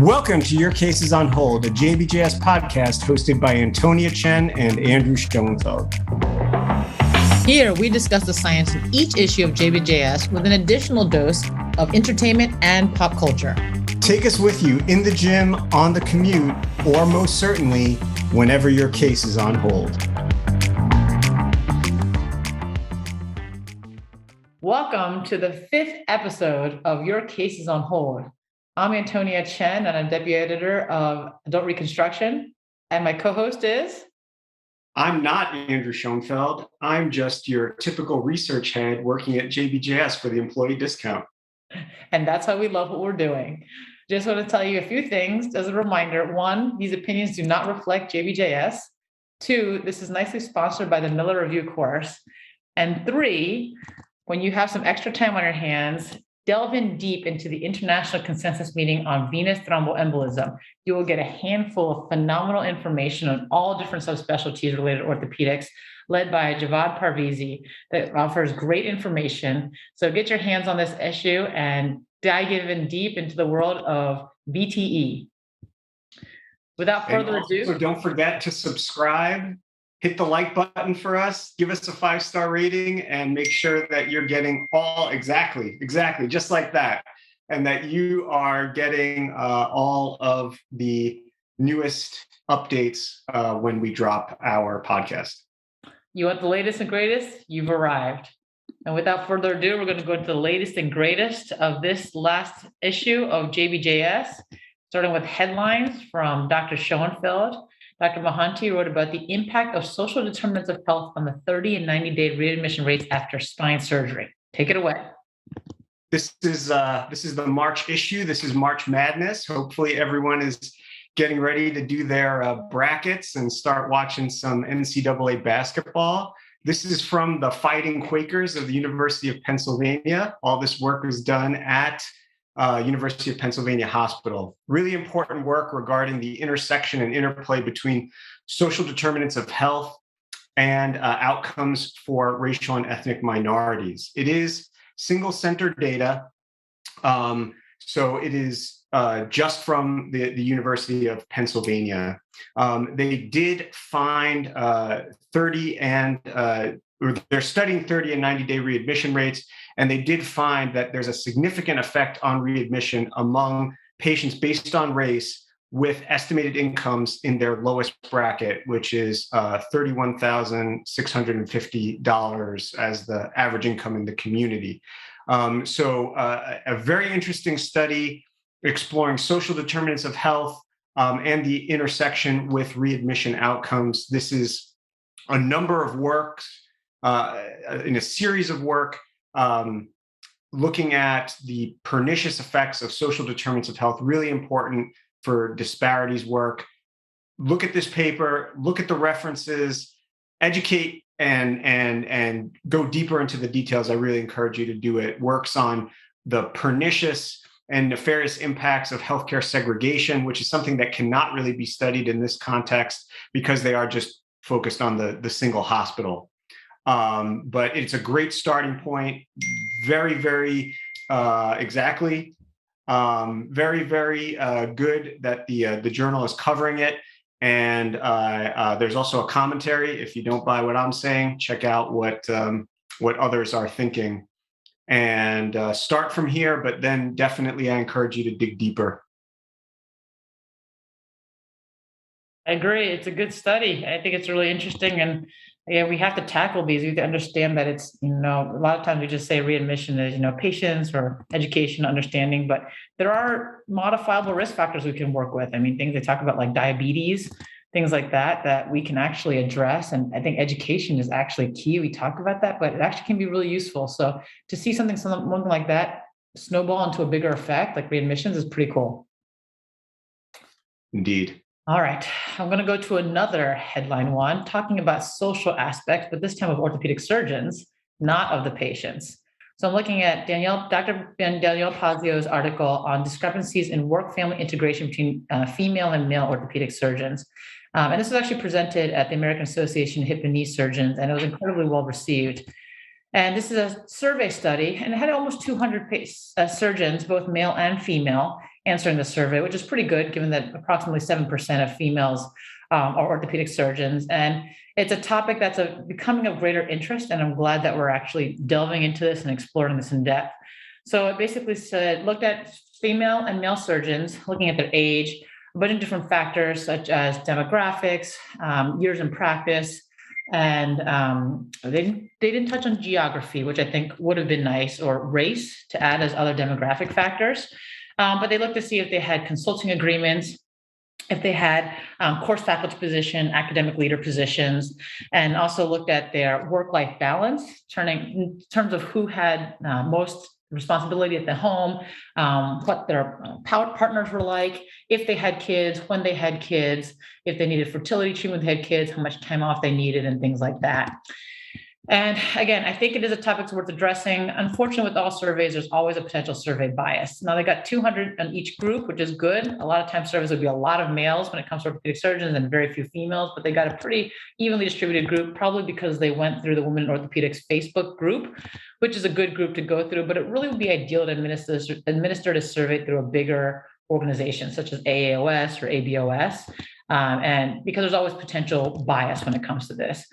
Welcome to Your Cases on Hold, a JBJS podcast hosted by Antonia and Andrew Schoenfeld. Here, we discuss the science of each issue of JBJS with an additional dose of entertainment and pop culture. Take us with you in the gym, on the commute, or most certainly, whenever your case is on hold. Welcome to the 5th episode of Your Cases on Hold. I'm Antonia and I'm Deputy Editor of Adult Reconstruction. And my co-host is? I'm not Andrew Schoenfeld. I'm just your typical research head working at JBJS for the employee discount. And that's how we love what we're doing. Just want to tell you a few things as a reminder. 1, these opinions do not reflect JBJS. 2, this is nicely sponsored by the Miller Review course. And 3, when you have some extra time on your hands, delve in deep into the International Consensus Meeting on Venous Thromboembolism. You will get a handful of phenomenal information on all different subspecialties related to orthopedics, led by Javad Parvizi, that offers great information. So get your hands on this issue and dive in deep into the world of VTE. Without further ado. So don't forget to subscribe. Hit the like button for us, give us a 5-star rating, and make sure that you're getting all exactly, just like that. And that you are getting all of the newest updates when we drop our podcast. You want the latest and greatest? You've arrived. And without further ado, we're going to go into the latest and greatest of this last issue of JBJS, starting with headlines from Dr. Schoenfeld. Dr. Mohanty wrote about the impact of social determinants of health on the 30 and 90-day readmission rates after spine surgery. Take it away. This is the March issue. This is March Madness. Hopefully everyone is getting ready to do their brackets and start watching some NCAA basketball. This is from the Fighting Quakers of the University of Pennsylvania. All this work was done at University of Pennsylvania Hospital. Really important work regarding the intersection and interplay between social determinants of health and outcomes for racial and ethnic minorities. It is single-center data. So it is just from the University of Pennsylvania. They did find 30 and they're studying 30 and 90-day readmission rates, and they did find that there's a significant effect on readmission among patients based on race with estimated incomes in their lowest bracket, which is $31,650 as the average income in the community. So a very interesting study exploring social determinants of health and the intersection with readmission outcomes. This is a number of works in a series of work looking at the pernicious effects of social determinants of health, really important for disparities work. Look at this paper, look at the references, educate and go deeper into the details. I really encourage you to do it. Works on the pernicious and nefarious impacts of healthcare segregation, which is something that cannot really be studied in this context because they are just focused on the single hospital. But it's a great starting point. Very, very exactly. Very, very good that the journal is covering it. And there's also a commentary. If you don't buy what I'm saying, check out what others are thinking. And start from here, but then definitely I encourage you to dig deeper. I agree. It's a good study. I think it's really interesting. And we have to tackle these. We have to understand that it's, a lot of times we just say readmission is, patients or education, understanding, but there are modifiable risk factors we can work with. I mean, things they talk about like diabetes, things like that we can actually address. And I think education is actually key. We talk about that, but it actually can be really useful. So to see something like that snowball into a bigger effect, like readmissions, is pretty cool. Indeed. All right, I'm going to go to another headline one, talking about social aspects, but this time of orthopedic surgeons, not of the patients. So I'm looking at Dr. Danielle Pazio's article on discrepancies in work-family integration between female and male orthopedic surgeons. And this was actually presented at the American Association of Hip and Knee Surgeons, and it was incredibly well received. And this is a survey study, and it had almost 200 surgeons, both male and female. answering the survey, which is pretty good given that approximately 7% of females are orthopedic surgeons. And it's a topic that's becoming of greater interest. And I'm glad that we're actually delving into this and exploring this in depth. So it basically looked at female and male surgeons, looking at their age, a bunch of different factors such as demographics, years in practice, and they didn't touch on geography, which I think would have been nice, or race to add as other demographic factors. But they looked to see if they had consulting agreements, if they had course faculty position, academic leader positions, and also looked at their work-life balance, in terms of who had most responsibility at the home, what their partners were like, if they had kids, when they had kids, if they needed fertility treatment, they had kids, how much time off they needed, and things like that. And again, I think it is a topic that's worth addressing. Unfortunately, with all surveys, there's always a potential survey bias. Now, they got 200 on each group, which is good. A lot of times surveys would be a lot of males when it comes to orthopedic surgeons and very few females, but they got a pretty evenly distributed group, probably because they went through the Women in Orthopedics Facebook group, which is a good group to go through, but it really would be ideal to administer this survey through a bigger organization such as AAOS or ABOS, and because there's always potential bias when it comes to this.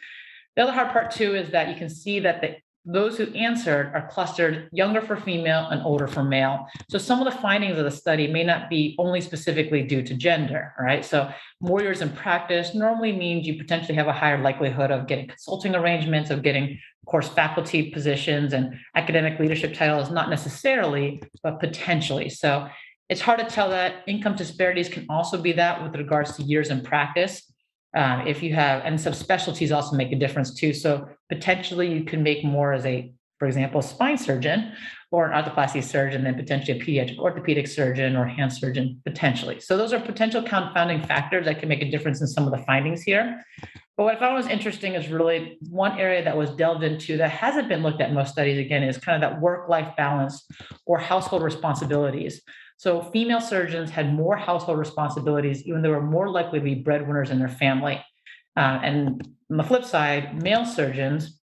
The other hard part too is that you can see that those who answered are clustered younger for female and older for male. So some of the findings of the study may not be only specifically due to gender, right? So more years in practice normally means you potentially have a higher likelihood of getting consulting arrangements, of getting course faculty positions and academic leadership titles, not necessarily, but potentially. So it's hard to tell that. Income disparities can also be that with regards to years in practice. If you have, and subspecialties also make a difference too. So potentially you can make more as for example, spine surgeon or an arthroplasty surgeon than potentially a pediatric orthopedic surgeon or hand surgeon potentially. So those are potential confounding factors that can make a difference in some of the findings here. But what I found was interesting is really one area that was delved into that hasn't been looked at in most studies, again, is kind of that work-life balance or household responsibilities. So female surgeons had more household responsibilities, even though they were more likely to be breadwinners in their family. And on the flip side, male surgeons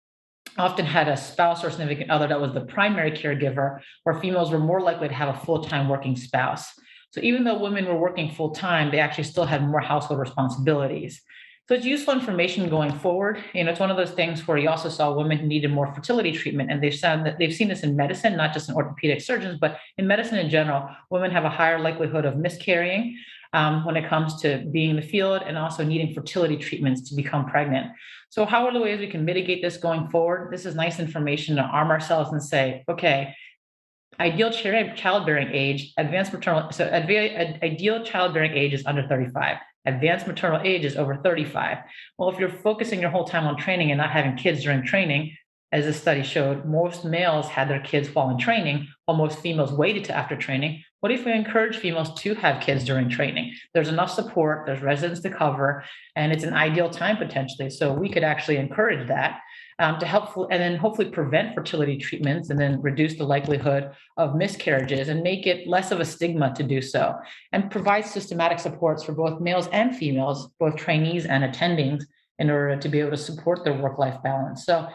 often had a spouse or significant other that was the primary caregiver, where females were more likely to have a full-time working spouse. So even though women were working full-time, they actually still had more household responsibilities. So it's useful information going forward. It's one of those things where you also saw women who needed more fertility treatment, and they've seen this in medicine, not just in orthopedic surgeons, but in medicine in general. Women have a higher likelihood of miscarrying when it comes to being in the field, and also needing fertility treatments to become pregnant. So how are the ways we can mitigate this going forward? This is nice information to arm ourselves and say, okay, ideal childbearing age, ideal childbearing age is under 35. Advanced maternal age is over 35. Well, if you're focusing your whole time on training and not having kids during training, as this study showed, most males had their kids while in training, while most females waited to after training. What if we encourage females to have kids during training? There's enough support, there's residents to cover, and it's an ideal time potentially. So we could actually encourage that to help, and then hopefully prevent fertility treatments, and then reduce the likelihood of miscarriages and make it less of a stigma to do so, and provide systematic supports for both males and females, both trainees and attendings, in order to be able to support their work-life balance. So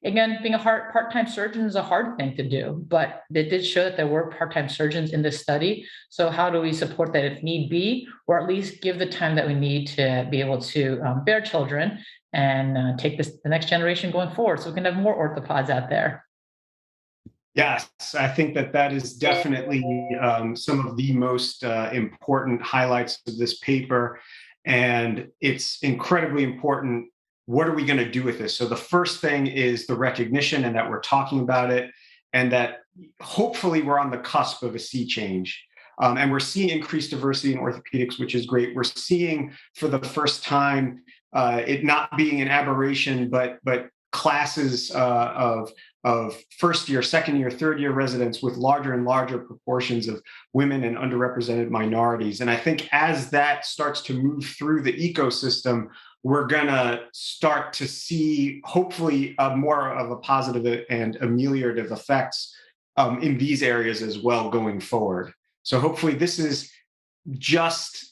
again, being a part-time surgeon is a hard thing to do, but it did show that there were part-time surgeons in this study. So how do we support that if need be, or at least give the time that we need to be able to bear children and take the next generation going forward, so we can have more orthopods out there? Yes, I think that is definitely some of the most important highlights of this paper. And it's incredibly important. What are we going to do with this? So the first thing is the recognition, and that we're talking about it, and that hopefully we're on the cusp of a sea change. And we're seeing increased diversity in orthopedics, which is great. We're seeing for the first time it not being an aberration, but classes of first year, second year, third year residents with larger and larger proportions of women and underrepresented minorities. And I think as that starts to move through the ecosystem, we're going to start to see hopefully more of a positive and ameliorative effects in these areas as well going forward. So hopefully this is just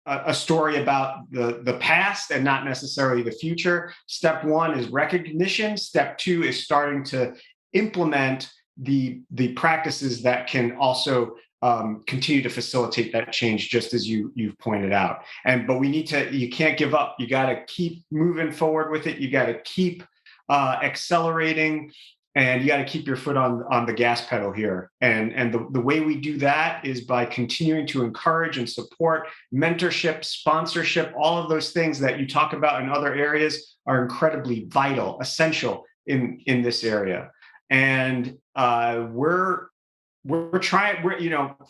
a story about the past and not necessarily the future. Step one is recognition. Step two is starting to implement the practices that can also continue to facilitate that change, just as you've pointed out. But you can't give up. You got to keep moving forward with it. You got to keep accelerating, and you got to keep your foot on the gas pedal here. And the way we do that is by continuing to encourage and support mentorship, sponsorship. All of those things that you talk about in other areas are incredibly vital, essential in this area. And we're trying.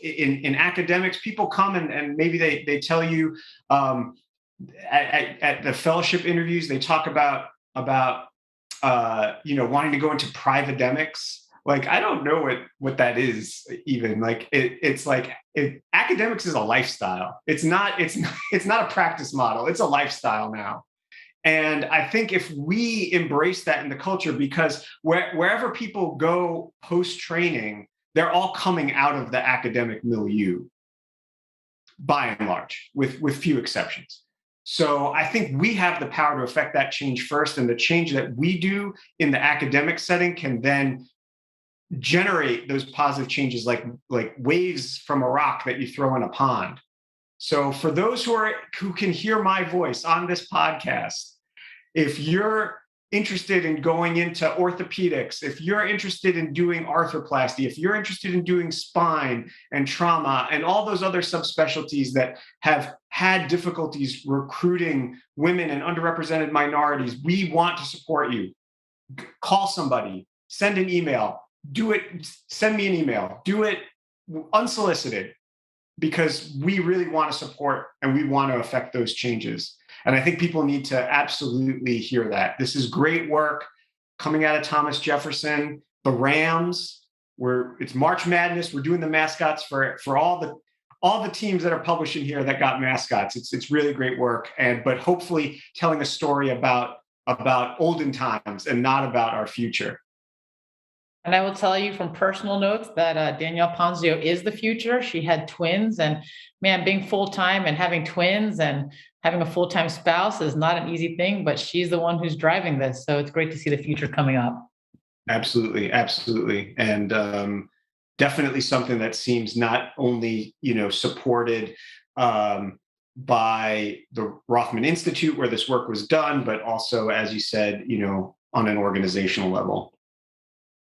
In academics, people come and maybe they tell you at the fellowship interviews, they talk about wanting to go into privademics. Like, I don't know what that is even. Like, academics is a lifestyle. It's not a practice model. It's a lifestyle now. And I think if we embrace that in the culture, because wherever people go post-training, they're all coming out of the academic milieu, by and large, with few exceptions. So I think we have the power to affect that change first, and the change that we do in the academic setting can then generate those positive changes like waves from a rock that you throw in a pond. So for those who can hear my voice on this podcast, if you're interested in going into orthopedics, if you're interested in doing arthroplasty, if you're interested in doing spine and trauma and all those other subspecialties that have had difficulties recruiting women and underrepresented minorities, we want to support you. Call somebody, send an email, do it, send me an email, do it unsolicited, because we really want to support and we want to affect those changes. And I think people need to absolutely hear that. This is great work coming out of Thomas Jefferson, the Rams, it's March Madness. We're doing the mascots for all the teams that are publishing here that got mascots. It's really great work. But hopefully telling a story about olden times and not about our future. And I will tell you from personal notes that Danielle Ponzio is the future. She had twins, and man, being full-time and having twins and having a full-time spouse is not an easy thing, but she's the one who's driving this. So it's great to see the future coming up. Absolutely. Absolutely. And definitely something that seems not only, supported by the Rothman Institute where this work was done, but also, as you said, on an organizational level.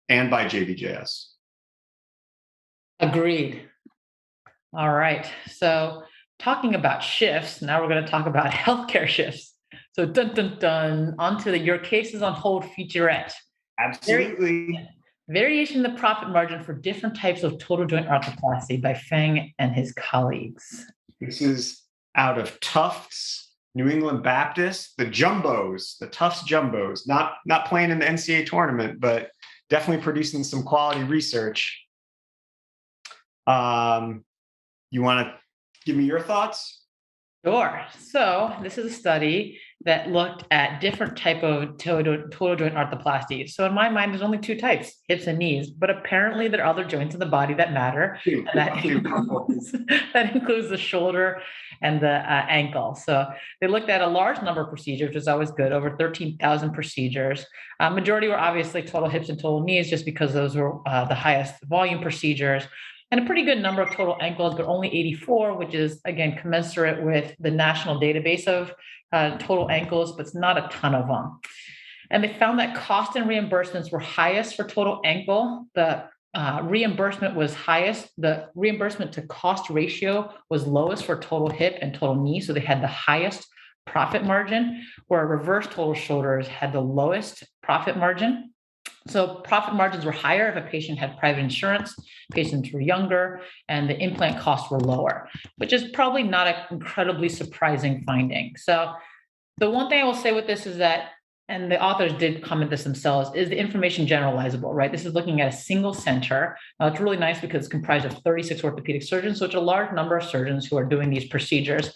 And by JBJS. Agreed. All right. So talking about shifts, now we're going to talk about healthcare shifts. So onto the Your Case is on Hold featurette. Absolutely. Variation in the profit margin for different types of total joint arthroplasty by Feng and his colleagues. This is out of Tufts, New England Baptist, the Jumbos, the Tufts Jumbos, not playing in the NCAA tournament, but definitely producing some quality research. You want to give me your thoughts? Sure. So this is a study that looked at different type of total joint arthroplasty. So in my mind, there's only two types, hips and knees, but apparently there are other joints in the body that matter. And that includes the shoulder and the ankle. So they looked at a large number of procedures, which is always good, over 13,000 procedures. Majority were obviously total hips and total knees, just because those were the highest volume procedures. And a pretty good number of total ankles, but only 84, which is, again, commensurate with the national database of total ankles, but it's not a ton of them. And they found that cost and reimbursements were highest for total ankle. The reimbursement was highest. The reimbursement to cost ratio was lowest for total hip and total knee. So they had the highest profit margin, where reverse total shoulders had the lowest profit margin. So profit margins were higher if a patient had private insurance, patients were younger, and the implant costs were lower, which is probably not an incredibly surprising finding. So the one thing I will say with this is that, and the authors did comment this themselves, is the information generalizable, right? This is looking at a single center. It's really nice because it's comprised of 36 orthopedic surgeons, so it's a large number of surgeons who are doing these procedures.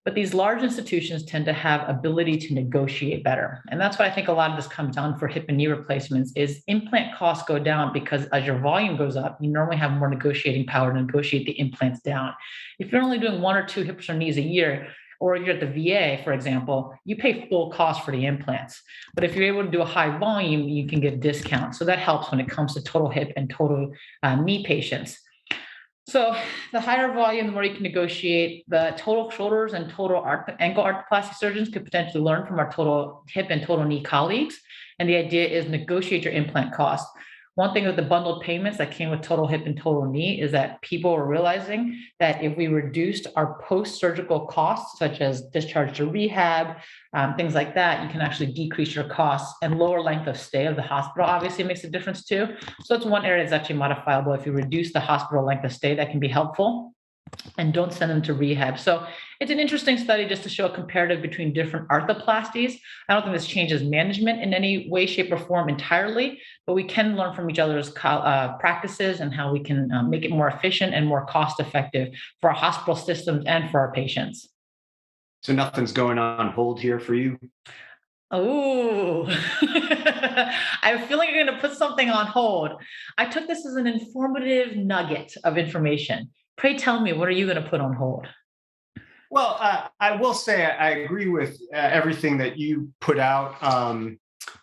But these large institutions tend to have ability to negotiate better. And that's what I think a lot of this comes down for hip and knee replacements is implant costs go down because as your volume goes up, you normally have more negotiating power to negotiate the implants down. If you're only doing 1 or 2 hips or knees a year, or you're at the VA, for example, you pay full cost for the implants. But if you're able to do a high volume, you can get a discount. So that helps when it comes to total hip and total knee patients. So the higher volume, the more you can negotiate. The total shoulders and total ankle arthroplasty surgeons could potentially learn from our total hip and total knee colleagues. And the idea is negotiate your implant costs. One thing with the bundled payments that came with total hip and total knee is that people were realizing that if we reduced our post-surgical costs, such as discharge to rehab, things like that, you can actually decrease your costs, and lower length of stay of the hospital obviously makes a difference too. So that's one area that's actually modifiable. If you reduce the hospital length of stay, that can be helpful. And don't send them to rehab. So it's an interesting study just to show a comparative between different arthroplasties. I don't think this changes management in any way, shape, or form entirely, but we can learn from each other's practices and how we can make it more efficient and more cost effective for our hospital systems and for our patients. So nothing's going on hold here for you? Oh, I feel like you're going to put something on hold. I took this as an informative nugget of information. Pray tell me, what are you going to put on hold? Well, I will say I agree with everything that you put out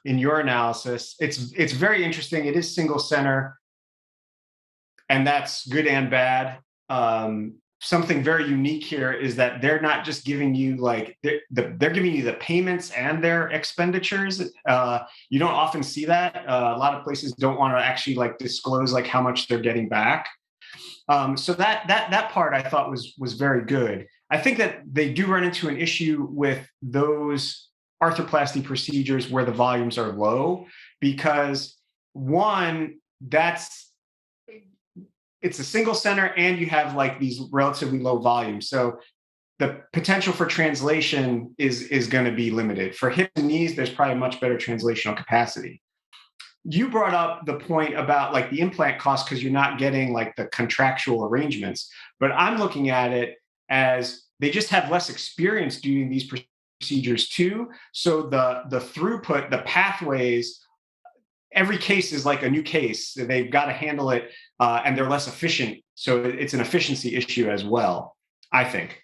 in your analysis. It's very interesting. It is single center, and that's good and bad. Something very unique here is that they're not just giving you they're giving you the payments and their expenditures. You don't often see that. A lot of places don't want to actually disclose how much they're getting back. So that part I thought was very good. I think that they do run into an issue with those arthroplasty procedures where the volumes are low, because one, it's a single center and you have these relatively low volumes. So the potential for translation is going to be limited. For hips and knees, there's probably much better translational capacity. You brought up the point about the implant cost because you're not getting the contractual arrangements, but I'm looking at it as they just have less experience doing these procedures too. So the throughput, the pathways, every case is like a new case. They've got to handle it, and they're less efficient. So it's an efficiency issue as well, I think.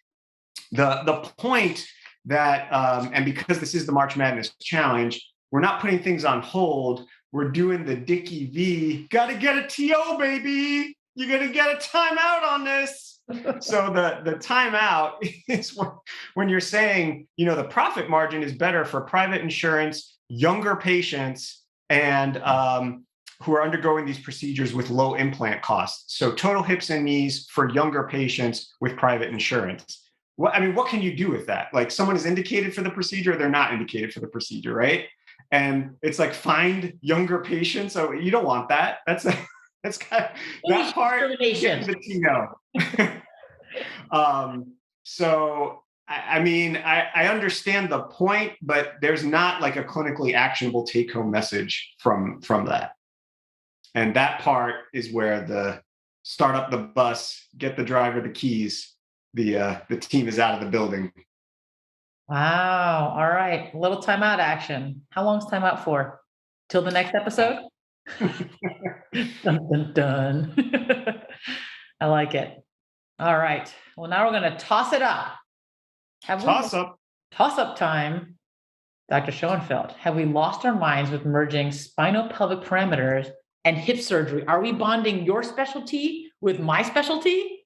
The point that, and because this is the March Madness Challenge, we're not putting things on when we're doing the Dickie V. Got to get a TO, baby. You're going to get a timeout on this. So the timeout is when you're saying, the profit margin is better for private insurance, younger patients, and who are undergoing these procedures with low implant costs. So total hips and knees for younger patients with private insurance. What can you do with that? Someone is indicated for the procedure, they're not indicated for the procedure, right? And it's find younger patients. So you don't want that. That's kind of that part. So I understand the point, but there's not a clinically actionable take-home message from that. And that part is where the start up the bus, get the driver the keys. The team is out of the building. Wow. All right. A little timeout action. How long is timeout for? Till the next episode? Dun, dun, dun. I like it. All right. Well, now we're going to toss it up. Toss up time. Dr. Schoenfeld, have we lost our minds with merging spinal pelvic parameters and hip surgery? Are we bonding your specialty with my specialty?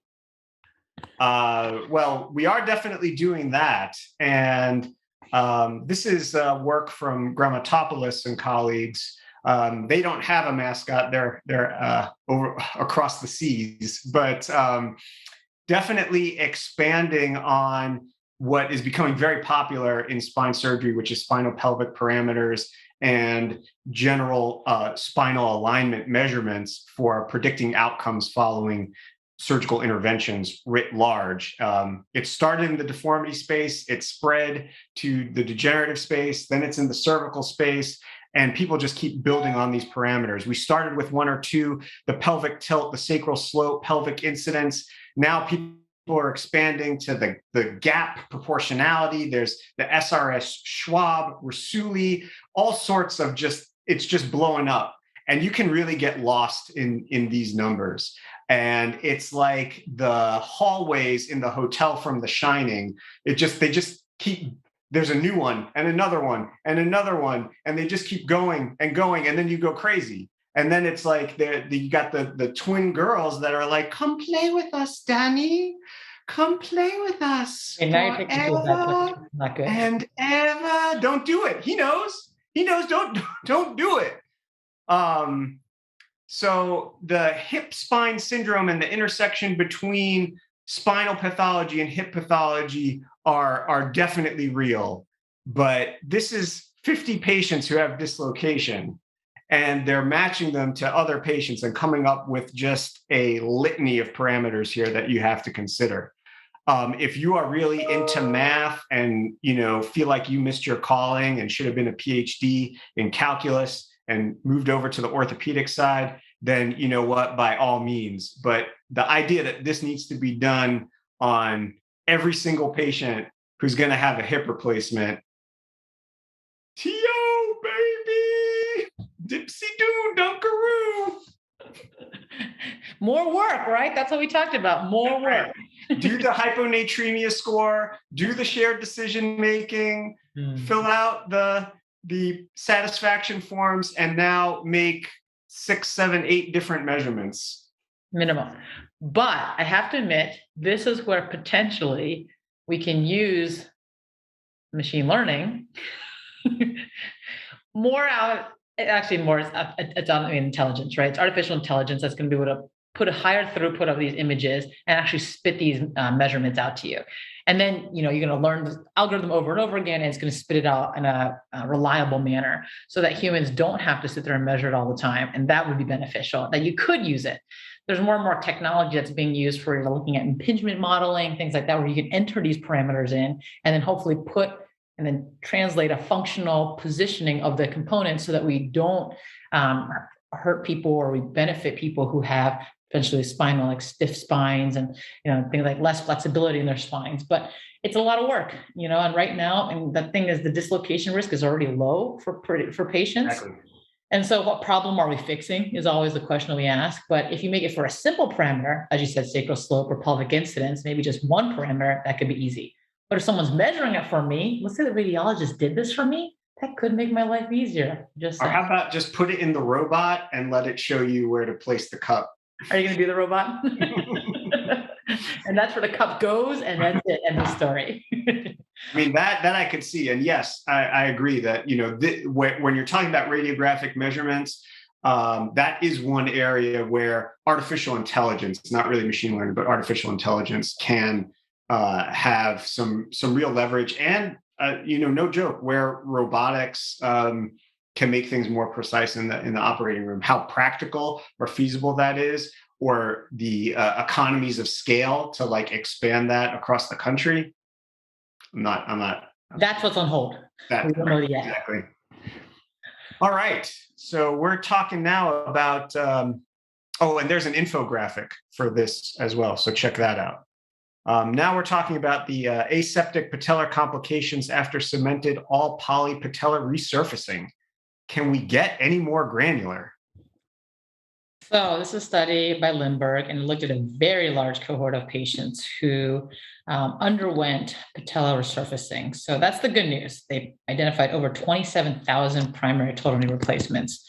Well, we are definitely doing that. And this is work from Grammatopoulos and colleagues. They don't have a mascot. They're over across the seas, but definitely expanding on what is becoming very popular in spine surgery, which is spinal pelvic parameters and general spinal alignment measurements for predicting outcomes following surgical interventions writ large. It started in the deformity space, it spread to the degenerative space, then it's in the cervical space, and people just keep building on these parameters. We started with one or two, the pelvic tilt, the sacral slope, pelvic incidence. Now people are expanding to the gap proportionality. There's the SRS Schwab, Rasuli, all sorts of it's just blowing up. And you can really get lost in these numbers. And it's like the hallways in the hotel from The Shining. They just keep, there's a new one and another one and another one, and they just keep going and going, and then you go crazy. And then it's like you got the twin girls that are like, come play with us, Danny. Come play with us And now you're taking people back. Not good. and ever. Don't do it. He knows. He knows. Don't do it. So the hip spine syndrome and the intersection between spinal pathology and hip pathology are definitely real. But this is 50 patients who have dislocation, and they're matching them to other patients and coming up with just a litany of parameters here that you have to consider. If you are really into math and feel like you missed your calling and should have been a PhD in calculus and moved over to the orthopedic side, then you know what, by all means. But the idea that this needs to be done on every single patient who's going to have a hip replacement, T.O. baby, dipsy-doo, dunkaroo. More work, right? That's what we talked about. More work. Do the hyponatremia score, do the shared decision making, fill out the satisfaction forms, and now make 6, 7, 8 different measurements. Minimum. But I have to admit, this is where potentially we can use machine learning more out. Actually, more it's on intelligence, right? It's artificial intelligence that's going to be able to put a higher throughput of these images and actually spit these measurements out to you. And then, you're going to learn the algorithm over and over again, and it's going to spit it out in a reliable manner so that humans don't have to sit there and measure it all the time. And that would be beneficial, that you could use it. There's more and more technology that's being used for looking at impingement modeling, things like that, where you can enter these parameters in and then hopefully and then translate a functional positioning of the components so that we don't hurt people, or we benefit people who have potentially spinal, like stiff spines and things like less flexibility in their spines. But it's a lot of work, and right now, and the thing is, the dislocation risk is already low for patients. Exactly. And so what problem are we fixing is always the question we ask. But if you make it for a simple parameter, as you said, sacral slope or pelvic incidence, maybe just one parameter, that could be easy. But if someone's measuring it for me, let's say the radiologist did this for me, that could make my life easier. Or how about just put it in the robot and let it show you where to place the cup? Are you going to do the robot? And that's where the cup goes, and that's it, end of story. I mean, that I could see. And yes, I agree that, when you're talking about radiographic measurements, that is one area where artificial intelligence, not really machine learning, but artificial intelligence can have some real leverage. And, no joke, where robotics can make things more precise in the operating room. How practical or feasible that is, or the economies of scale to expand that across the country. I'm not. That's what's on hold. We don't know yet. Exactly. All right. So we're talking now about, and there's an infographic for this as well. So check that out. Now we're talking about the aseptic patellar complications after cemented all polypatellar resurfacing. Can we get any more granular? So this is a study by Lindbergh, and looked at a very large cohort of patients who underwent patellar resurfacing. So that's the good news. They identified over 27,000 primary total knee replacements.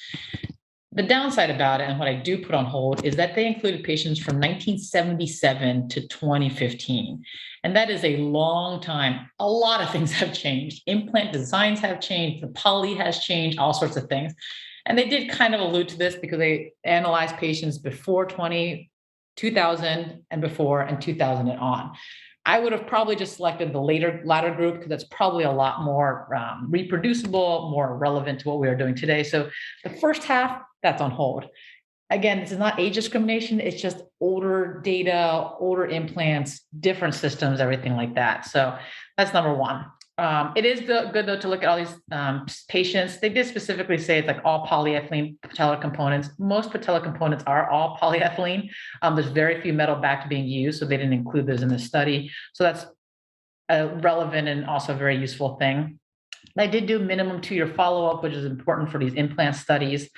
The downside about it, and what I do put on hold, is that they included patients from 1977 to 2015. And that is a long time. A lot of things have changed. Implant designs have changed. The poly has changed, all sorts of things. And they did kind of allude to this because they analyzed patients before 2000 and before, and 2000 and on. I would have probably just selected the latter group because that's probably a lot more reproducible, more relevant to what we are doing today. So the first half, that's on hold. Again, this is not age discrimination. It's just older data, older implants, different systems, everything like that. So that's number one. It is good, though, to look at all these patients. They did specifically say it's like all polyethylene patellar components. Most patellar components are all polyethylene. There's very few metal backed being used, so they didn't include those in the study. So that's a relevant and also a very useful thing. They did do minimum 2-year follow-up, which is important for these implant studies.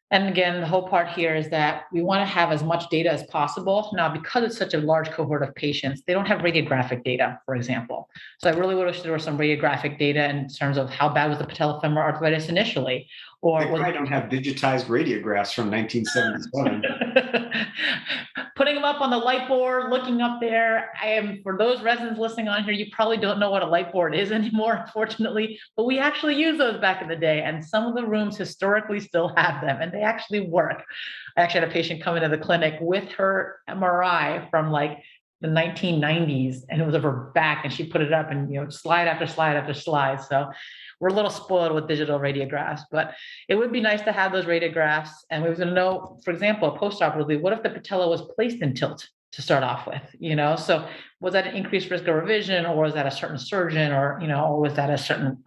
And again, the whole part here is that we want to have as much data as possible. Now, because it's such a large cohort of patients, they don't have radiographic data, for example. So I really wish there was some radiographic data in terms of how bad was the patellofemoral arthritis initially, Or They probably don't have digitized radiographs from 1977. Putting them up on the light board, looking up there. For those residents listening on here, you probably don't know what a light board is anymore, unfortunately, but we actually used those back in the day. And some of the rooms historically still have them, and they actually work. I actually had a patient come into the clinic with her MRI from like the 1990s, and it was of her back, and she put it up, and slide after slide after slide. So we're a little spoiled with digital radiographs, but it would be nice to have those radiographs. And we was going to know, for example, postoperatively, what if the patella was placed in tilt to start off with? So was that an increased risk of revision, or was that a certain surgeon, or was that a certain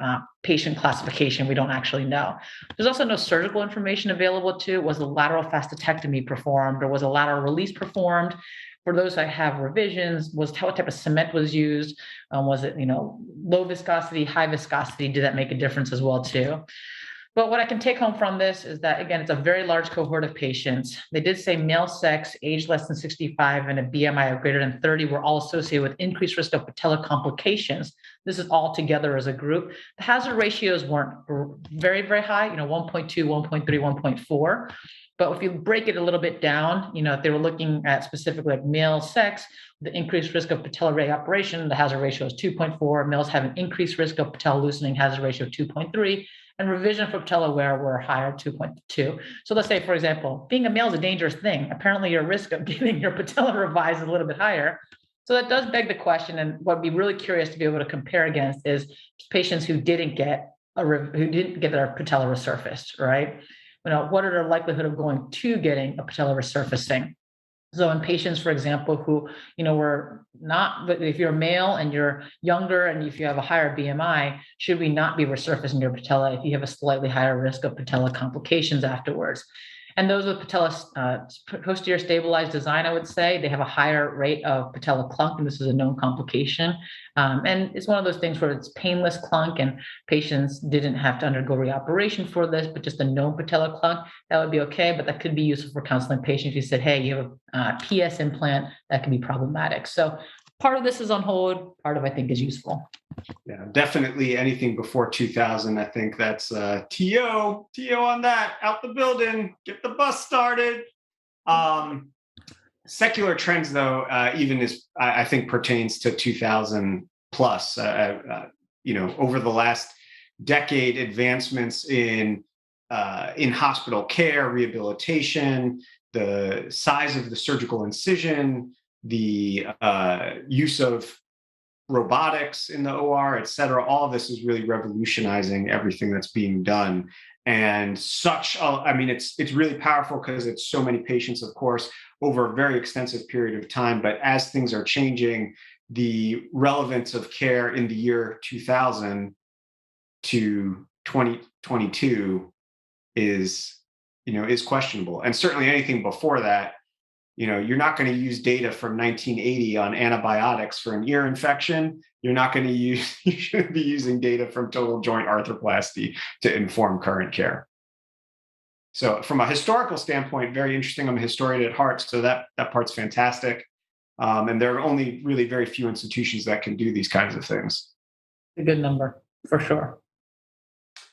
patient classification? We don't actually know. There's also no surgical information available too. Was a lateral fascitectomy performed, or was a lateral release performed? For those that have revisions, what type of cement was used? Was it, low viscosity, high viscosity? Did that make a difference as well too? But what I can take home from this is that, again, it's a very large cohort of patients. They did say male sex, age less than 65, and a BMI of greater than 30 were all associated with increased risk of patella complications. This is all together as a group. The hazard ratios weren't very, very high, 1.2, 1.3, 1.4. But if you break it a little bit down, if they were looking at specifically like male sex, the increased risk of patella reoperation, the hazard ratio is 2.4. Males have an increased risk of patella loosening, hazard ratio of 2.3. And revision for patella wear were higher, 2.2. So let's say, for example, being a male is a dangerous thing. Apparently, your risk of getting your patella revised is a little bit higher. So that does beg the question, and what I'd be really curious to be able to compare against is patients who didn't get their patella resurfaced, right? What are their likelihood of going to getting a patella resurfacing? So in patients, for example, who, were not, but if you're a male and you're younger and if you have a higher BMI, should we not be resurfacing your patella if you have a slightly higher risk of patella complications afterwards? And those with patella posterior stabilized design, I would say, they have a higher rate of patella clunk, and this is a known complication. And it's one of those things where it's painless clunk, and patients didn't have to undergo reoperation for this, but just a known patella clunk, that would be okay. But that could be useful for counseling patients. You said, hey, you have a PS implant, that can be problematic. So part of this is on hold, part of I think is useful. Yeah, definitely anything before 2000. I think that's TO on that, out the building, get the bus started. Secular trends, though, even I think pertains to 2000 plus. Over the last decade, advancements in hospital care, rehabilitation, the size of the surgical incision, the use of robotics in the OR, et cetera. All of this is really revolutionizing everything that's being done. And it's really powerful because it's so many patients, of course, over a very extensive period of time. But as things are changing, the relevance of care in the year 2000 to 2022 is questionable. And certainly anything before that, you're not going to use data from 1980 on antibiotics for an ear infection. You shouldn't be using data from total joint arthroplasty to inform current care. So from a historical standpoint, very interesting. I'm a historian at heart, so that part's fantastic. And there are only really very few institutions that can do these kinds of things. A good number, for sure.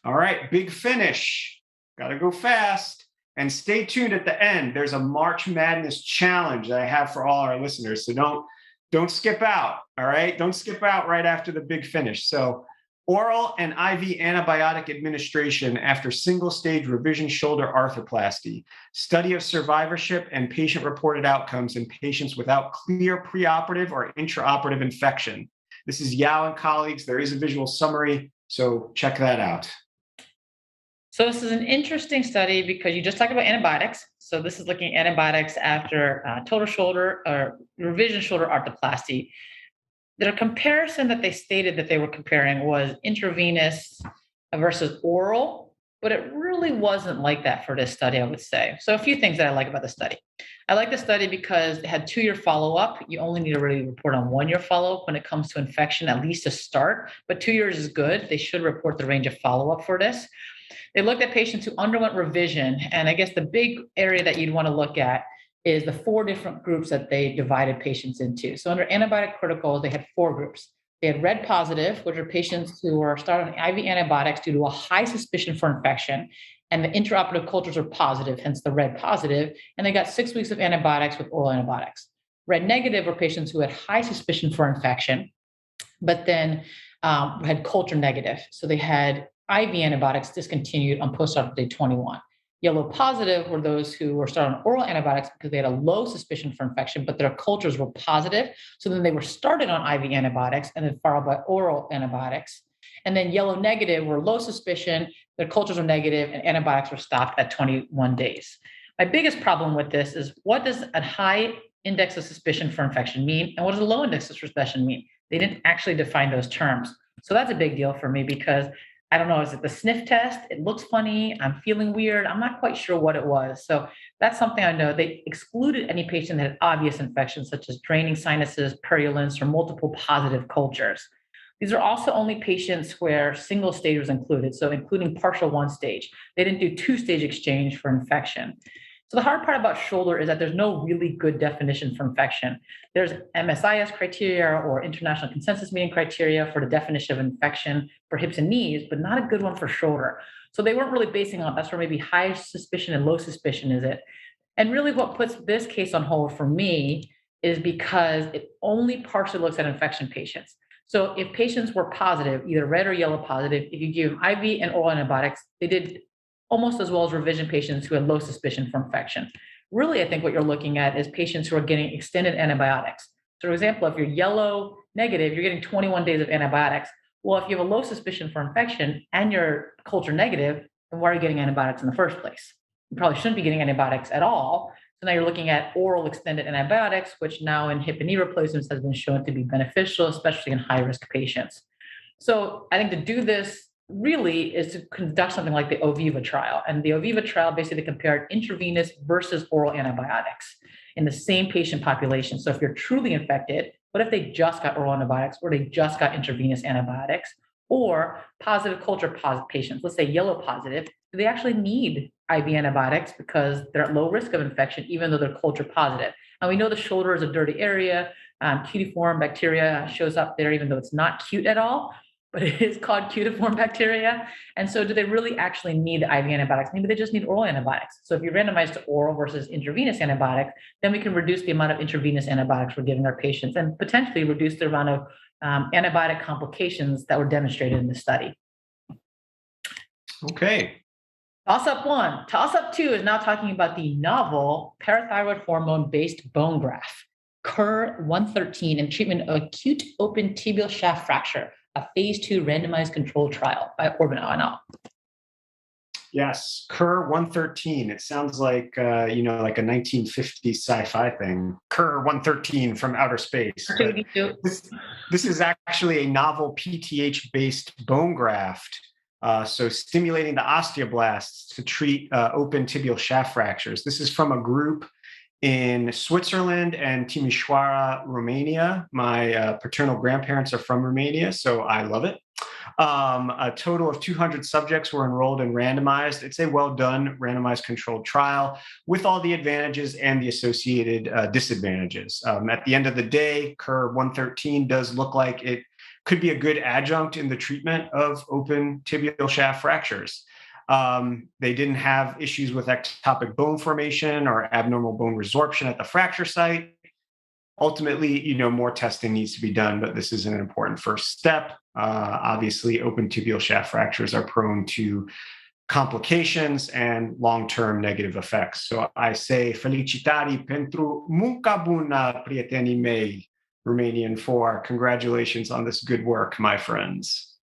All right, big finish. Got to go fast. And stay tuned at the end. There's a March Madness challenge that I have for all our listeners. So don't skip out. All right. Don't skip out right after the big finish. So oral and IV antibiotic administration after single stage revision shoulder arthroplasty, study of survivorship and patient reported outcomes in patients without clear preoperative or intraoperative infection. This is Yao and colleagues. There is a visual summary. So check that out. So this is an interesting study because you just talked about antibiotics. So this is looking at antibiotics after total shoulder or revision shoulder arthroplasty. The comparison that they stated that they were comparing was intravenous versus oral, but it really wasn't like that for this study, I would say. So a few things that I like about the study. I like the study because it had 2-year follow-up. You only need to really report on 1-year follow-up when it comes to infection, at least to start, but 2 years is good. They should report the range of follow-up for this. They looked at patients who underwent revision. And I guess the big area that you'd want to look at is the 4 different groups that they divided patients into. So under antibiotic protocols, they had 4 groups. They had red positive, which are patients who were started on IV antibiotics due to a high suspicion for infection. and the intraoperative cultures were positive, hence the red positive, and they got 6 weeks of antibiotics with oral antibiotics. Red negative were patients who had high suspicion for infection, but then had culture negative. So they had IV antibiotics discontinued on post-op day 21. Yellow positive were those who were started on oral antibiotics because they had a low suspicion for infection, but their cultures were positive. So then they were started on IV antibiotics and then followed by oral antibiotics. And then yellow negative were low suspicion, their cultures were negative, and antibiotics were stopped at 21 days. My biggest problem with this is, what does a high index of suspicion for infection mean? And what does a low index of suspicion mean? They didn't actually define those terms. So that's a big deal for me, because I don't know, is it the sniff test? It looks funny. I'm feeling weird. I'm not quite sure what it was. So that's something I know. They excluded any patient that had obvious infections, such as draining sinuses, purulence, or multiple positive cultures. These are also only patients where single stage was included, so including partial one stage. They didn't do two-stage exchange for infection. So the hard part about shoulder is that there's no really good definition for infection. There's MSIS criteria or international consensus meeting criteria for the definition of infection for hips and knees, but not a good one for shoulder. So they weren't really basing on, that's where maybe high suspicion and low suspicion is it. And really what puts this case on hold for me is because it only partially looks at infection patients. So if patients were positive, either red or yellow positive, if you give them IV and oral antibiotics, they did almost as well as revision patients who had low suspicion for infection. Really, I think what you're looking at is patients who are getting extended antibiotics. So for example, if you're yellow negative, you're getting 21 days of antibiotics. Well, if you have a low suspicion for infection and you're culture negative, then why are you getting antibiotics in the first place? You probably shouldn't be getting antibiotics at all. So now you're looking at oral extended antibiotics, which now in hip and knee replacements has been shown to be beneficial, especially in high-risk patients. So I think to do this really is to conduct something like the Aviva trial. And the Aviva trial basically compared intravenous versus oral antibiotics in the same patient population. So if you're truly infected, what if they just got oral antibiotics or they just got intravenous antibiotics? Or positive culture positive patients, let's say yellow positive, do they actually need IV antibiotics because they're at low risk of infection, even though they're culture positive? And we know the shoulder is a dirty area. Cutiform bacteria shows up there, even though it's not cute at all, but it is called cutiform bacteria. And so do they really actually need IV antibiotics? Maybe they just need oral antibiotics. So if you randomize to oral versus intravenous antibiotics, then we can reduce the amount of intravenous antibiotics we're giving our patients and potentially reduce the amount of antibiotic complications that were demonstrated in the study. Okay. Toss-up 1. Toss-up 2 is now talking about the novel parathyroid hormone-based bone graft, KER-113, in treatment of acute open tibial shaft fracture, a phase 2 randomized controlled trial by Orban et al. Yes, KER-113. It sounds like like a 1950s sci-fi thing. KER-113 from outer space. This is actually a novel PTH-based bone graft. So stimulating the osteoblasts to treat open tibial shaft fractures. This is from a group in Switzerland and Timișoara, Romania. My paternal grandparents are from Romania, so I love it. A total of 200 subjects were enrolled and randomized. It's a well-done randomized controlled trial with all the advantages and the associated disadvantages. At the end of the day, KER-113 does look like it could be a good adjunct in the treatment of open tibial shaft fractures. They didn't have issues with ectopic bone formation or abnormal bone resorption at the fracture site. Ultimately, more testing needs to be done, but this is an important first step. Obviously, open tibial shaft fractures are prone to complications and long-term negative effects. So I say felicitări pentru munca bună, prietenii mei, Romanian for congratulations on this good work, my friends.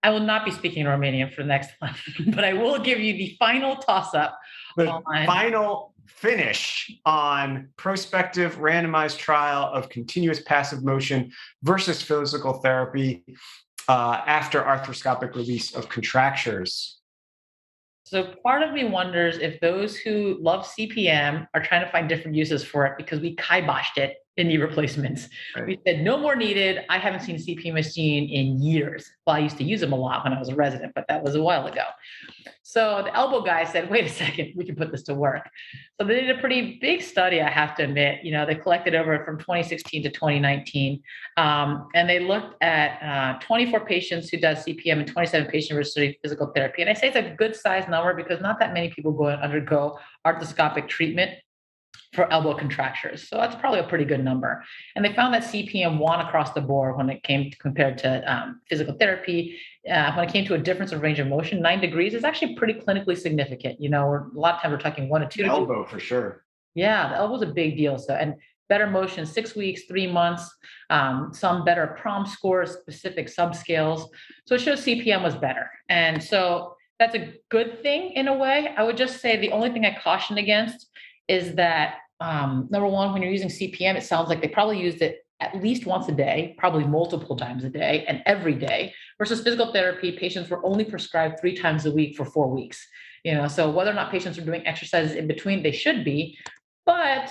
I will not be speaking Romanian for the next one, but I will give you the final toss-up. Final finish on prospective randomized trial of continuous passive motion versus physical therapy after arthroscopic release of contractures. So part of me wonders if those who love CPM are trying to find different uses for it because we kiboshed it in knee replacements. Right. We said no more needed. I haven't seen a CPM machine in years. Well, I used to use them a lot when I was a resident, but that was a while ago. So the elbow guy said, wait a second, we can put this to work. So they did a pretty big study, I have to admit. They collected over from 2016 to 2019. And they looked at 24 patients who does CPM and 27 patients who studied physical therapy. And I say it's a good size number because not that many people go and undergo arthroscopic treatment for elbow contractures. So that's probably a pretty good number. And they found that CPM won across the board when it came to compared to physical therapy. When it came to a difference of range of motion, 9 degrees is actually pretty clinically significant. A lot of times we're talking 1 to 2 degrees. Elbow for sure. Yeah, the elbow's a big deal. So, and better motion, 6 weeks, 3 months, some better PROM scores, specific subscales. So it shows CPM was better. And so that's a good thing in a way. I would just say the only thing I caution against is that, number one, when you're using CPM, it sounds like they probably used it at least once a day, probably multiple times a day and every day, versus physical therapy, patients were only prescribed 3 times a week for 4 weeks. So whether or not patients are doing exercises in between, they should be, but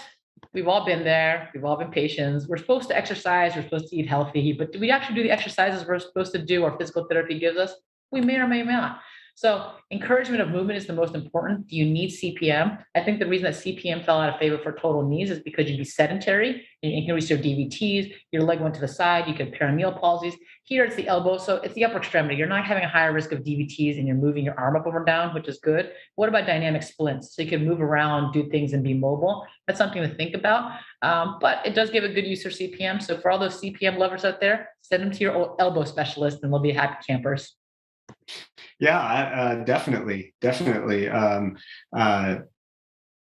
we've all been there. We've all been patients. We're supposed to exercise. We're supposed to eat healthy, but do we actually do the exercises we're supposed to do or physical therapy gives us? We may or may not. So encouragement of movement is the most important. Do you need CPM? I think the reason that CPM fell out of favor for total knees is because you'd be sedentary, you increase your DVTs, your leg went to the side, you could peroneal palsies. Here it's the elbow, so it's the upper extremity. You're not having a higher risk of DVTs and you're moving your arm up or down, which is good. What about dynamic splints? So you can move around, do things and be mobile. That's something to think about. But it does give a good use for CPM. So for all those CPM lovers out there, send them to your elbow specialist and they'll be happy campers. Yeah, definitely.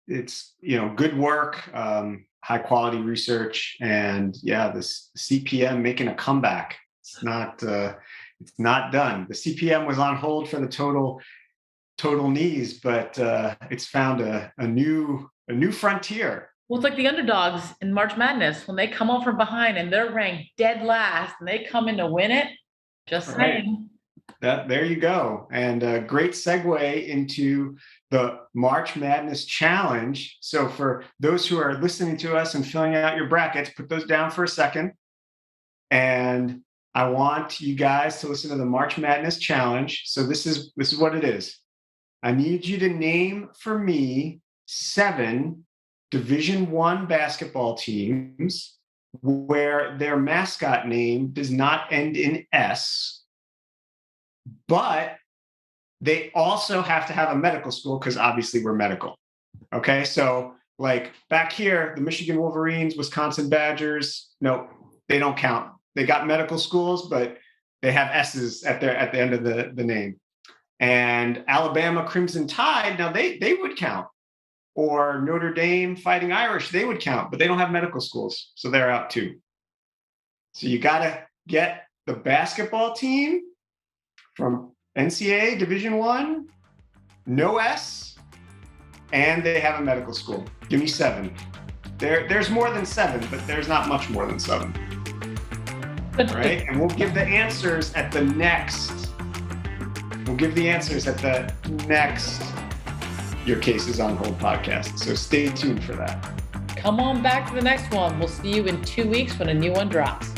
It's, good work, high quality research, and this CPM making a comeback. It's not done. The CPM was on hold for the total knees, but it's found a new frontier. Well, it's like the underdogs in March Madness when they come on from behind and they're ranked dead last and they come in to win it. Just saying. There you go. And a great segue into the March Madness Challenge. So for those who are listening to us and filling out your brackets, put those down for a second. And I want you guys to listen to the March Madness Challenge. So this is what it is. I need you to name for me 7 Division I basketball teams where their mascot name does not end in S, but they also have to have a medical school because obviously we're medical. Okay, so like back here, the Michigan Wolverines, Wisconsin Badgers, no, they don't count. They got medical schools, but they have S's at the end of the name. And Alabama Crimson Tide, now they would count. Or Notre Dame Fighting Irish, they would count, but they don't have medical schools, so they're out too. So you got to get the basketball team from NCAA Division I, no S, and they have a medical school. Give me 7. There's more than 7, but there's not much more than 7. Right? And we'll give the answers at the next. Your Case is on Hold podcast. So stay tuned for that. Come on back to the next one. We'll see you in 2 weeks when a new one drops.